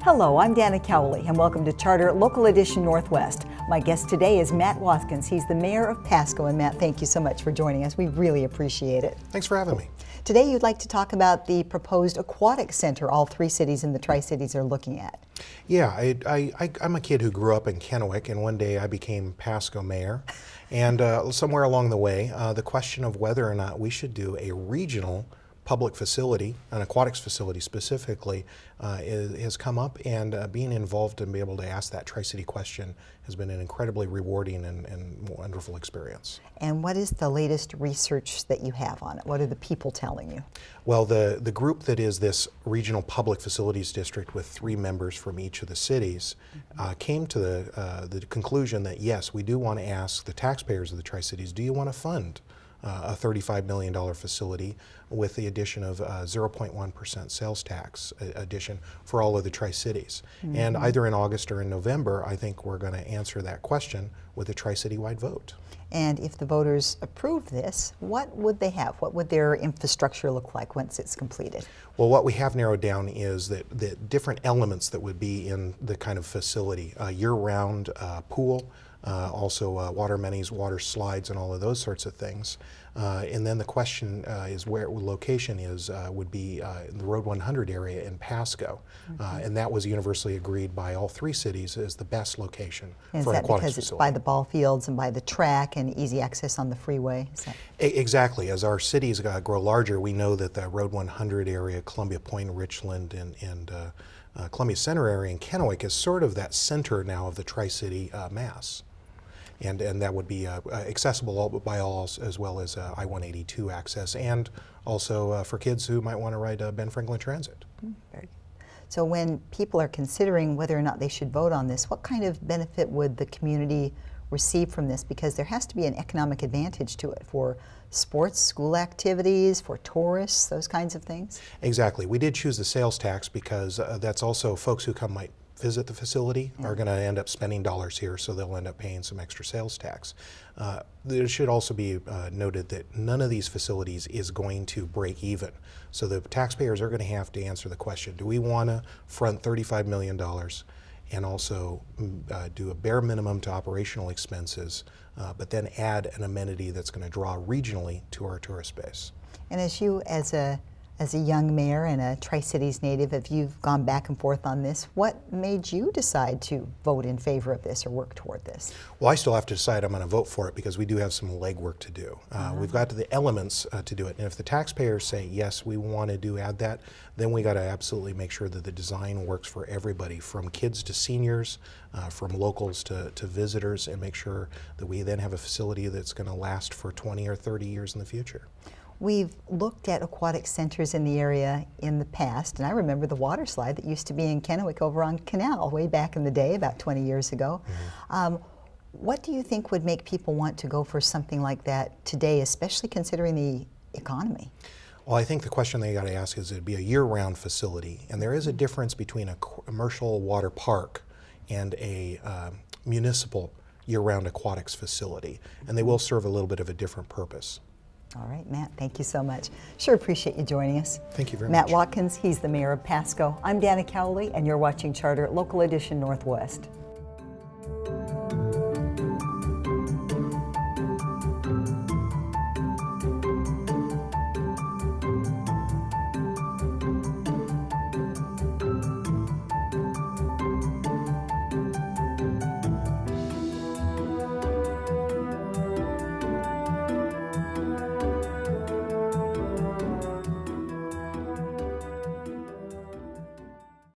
Hello, I'm Dana Cowley, and welcome to Charter Local Edition Northwest. My guest today is Matt Watkins. He's the mayor of Pasco. And Matt, thank you so much for joining us. We really appreciate it. Thanks for having me. Today you'd like to talk about the proposed Aquatic Center all three cities in the Tri-Cities are looking at. Yeah, I'm a kid who grew up in Kennewick, and one day I became Pasco mayor. And somewhere along the way, the question of whether or not we should do a regional public facility, an aquatics facility specifically, has come up, and being involved and be able to ask that Tri-City question has been an incredibly rewarding and wonderful experience. And what is the latest research that you have on it? What are the people telling you? Well, the group that is this regional public facilities district with 3 members from each of the cities came to the conclusion that yes, we do want to ask the taxpayers of the Tri-Cities, do you want to fund a $35 million facility with the addition of 0.1% sales tax addition for all of the Tri-Cities. And either in August or in November, I think we're going to answer that question with a Tri-City-wide vote. And if the voters approve this, what would they have? What would their infrastructure look like once it's completed? Well, what we have narrowed down is that the different elements that would be in the kind of facility, year-round pool, also water amenities, water slides, and all of those sorts of things. And then the question is where location is, would be in the Road 100 area in Pasco. And that was universally agreed by all 3 cities as the best location for an aquatics facility. Is that because it's by the ball fields and by the track and easy access on the freeway? Exactly. As our cities grow larger, we know that the Road 100 area, Columbia Point, Richland, and Columbia Center area in Kennewick is sort of that center now of the Tri-City mass. And that would be accessible by all, as well as I-182 access, and also for kids who might want to ride Ben Franklin Transit. Very good. So when people are considering whether or not they should vote on this, what kind of benefit would the community receive from this? Because there has to be an economic advantage to it for sports, school activities, for tourists, those kinds of things. Exactly. We did choose the sales tax because that's also folks who might visit the facility are going to end up spending dollars here, so they'll end up paying some extra sales tax. There should also be noted that none of these facilities is going to break even. So the taxpayers are going to have to answer the question, do we want to front $35 million and also do a bare minimum to operational expenses, but then add an amenity that's going to draw regionally to our tourist base? And as you, as a young mayor and a Tri-Cities native, if you've gone back and forth on this, what made you decide to vote in favor of this or work toward this? Well, I still have to decide I'm going to vote for it because we do have some legwork to do. We've got the elements to do it. And if the taxpayers say, yes, we want to add that, then we got to absolutely make sure that the design works for everybody, from kids to seniors, from locals to visitors, and make sure that we then have a facility that's going to last for 20 or 30 years in the future. We've looked at aquatic centers in the area in the past, and I remember the water slide that used to be in Kennewick over on Canal way back in the day, about 20 years ago. What do you think would make people want to go for something like that today, especially considering the economy? Well, I think the question they got to ask is, it'd be a year-round facility, and there is a difference between a commercial water park and a municipal year-round aquatics facility, and they will serve a little bit of a different purpose. All right, Matt, thank you so much. Sure appreciate you joining us. Thank you very much. Matt Watkins, he's the mayor of Pasco. I'm Dana Cowley, and you're watching Charter Local Edition Northwest.